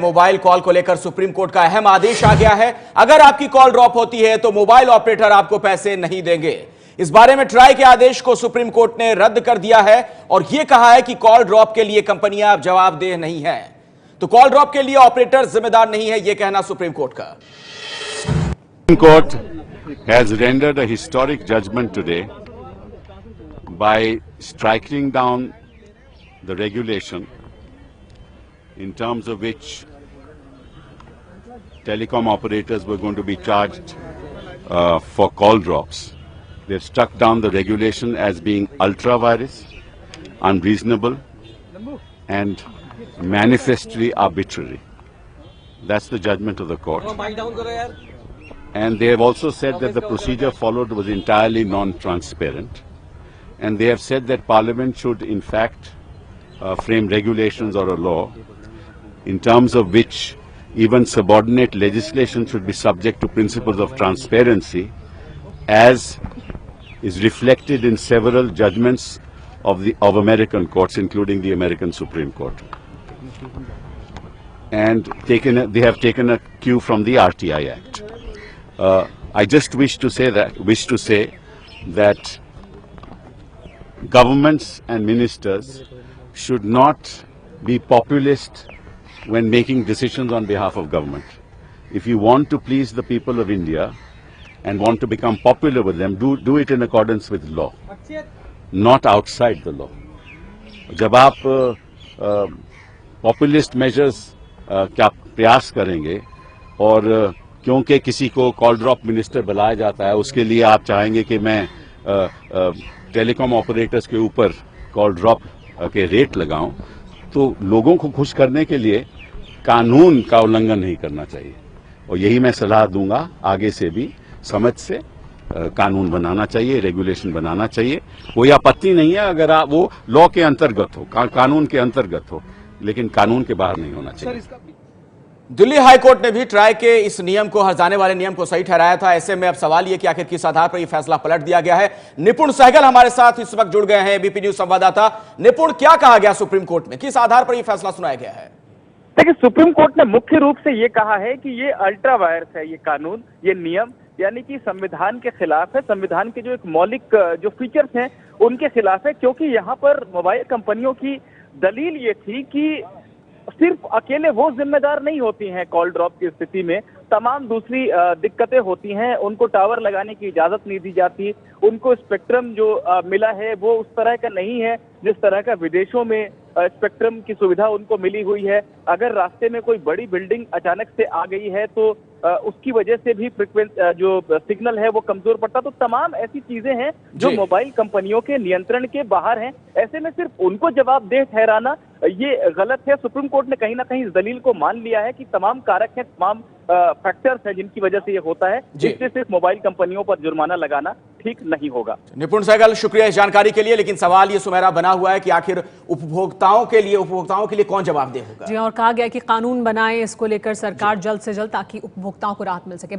Mobile call को लेकर supreme court का अहम आदेश आ गया है। अगर आपकी कॉल ड्रॉप होती है तो मोबाइल ऑपरेटर आपको पैसे नहीं देंगे। इस बारे में ट्राई के आदेश को सुप्रीम कोर्ट ने रद्द कर दिया है और यह कहा है कि कॉल ड्रॉप के लिए कंपनियां अब जवाबदेह नहीं है। तो कॉल ड्रॉप के लिए ऑपरेटर जिम्मेदार नहीं है, यह कहना सुप्रीम कोर्ट का। Supreme Court has rendered a historic judgment today by striking down the regulation in terms of which telecom operators were going to be charged for call drops. They've struck down the regulation as being ultra-virus, unreasonable, and manifestly arbitrary. That's the judgment of the court. And they have also said that the procedure followed was entirely non-transparent. And they have said that Parliament should, in fact, frame regulations or a law in terms of which even subordinate legislation should be subject to principles of transparency, as is reflected in several judgments of American courts, including the American Supreme Court. And they have taken a cue from the RTI Act. I just wish to say that governments and ministers should not be populist when making decisions on behalf of government. If you want to please the people of India and want to become popular with them, do it in accordance with law, not outside the law. जब आप populist measures क्या प्रयास करेंगे और क्योंकि किसी को call drop minister बुलाया जाता है उसके लिए आप चाहेंगे कि मैं टेलीकॉम ऑपरेटर्स के ऊपर कॉल ड्रॉप के रेट लगाऊं, तो लोगों को खुश करने के लिए कानून का उल्लंघन नहीं करना चाहिए। और यही मैं सलाह दूंगा, आगे से भी समझ से कानून बनाना चाहिए, रेगुलेशन बनाना चाहिए। कोई आपत्ति नहीं है अगर आप वो लॉ के अंतर्गत हो, कानून के अंतर्गत हो, लेकिन कानून के बाहर नहीं होना चाहिए। दिल्ली हाईकोर्ट ने भी ट्राई के इस नियम को, हर्जाने वाले नियम को सही ठहराया था। ऐसे में अब सवाल यह कि आखिर किस आधार पर यह फैसला पलट दिया गया है। निपुण सहगल हमारे साथ इस वक्त जुड़ गए हैं, एबीपी न्यूज संवाददाता। निपुण, क्या कहा गया सुप्रीम कोर्ट में, किस आधार पर यह फैसला सुनाया गया है? देखिए, सुप्रीम कोर्ट ने मुख्य रूप से ये कहा है कि ये अल्ट्रा वायरस है, ये कानून, ये नियम, यानी कि संविधान के खिलाफ है। संविधान के जो एक मौलिक जो फीचर्स हैं उनके खिलाफ है, क्योंकि यहाँ पर मोबाइल कंपनियों की दलील ये थी कि सिर्फ अकेले वो जिम्मेदार नहीं होती हैं कॉल ड्रॉप की स्थिति में, तमाम दूसरी दिक्कतें होती हैं। उनको टावर लगाने की इजाजत नहीं दी जाती, उनको स्पेक्ट्रम जो मिला है वो उस तरह का नहीं है जिस तरह का विदेशों में स्पेक्ट्रम की सुविधा उनको मिली हुई है। अगर रास्ते में कोई बड़ी बिल्डिंग अचानक से आ गई है तो उसकी वजह से भी जो सिग्नल है वो कमजोर पड़ता। तो तमाम ऐसी चीजें हैं जो मोबाइल कंपनियों के नियंत्रण के बाहर हैं। ऐसे में सिर्फ उनको जवाबदेह ठहराना ये गलत है। सुप्रीम कोर्ट ने कहीं ना कहीं इस दलील को मान लिया है कि तमाम कारक हैं, तमाम फैक्टर्स हैं जिनकी वजह से ये होता है, जिससे सिर्फ मोबाइल कंपनियों पर जुर्माना लगाना ठीक नहीं होगा। निपुण सहगल, शुक्रिया इस जानकारी के लिए। लेकिन सवाल ये सुनहरा बना हुआ है कि आखिर उपभोक्ताओं के लिए कौन जवाबदेह होगा? जी, और कहा गया कि कानून बनाए इसको लेकर सरकार जल्द से जल्द, ताकि उपभोक्ताओं को राहत मिल सके।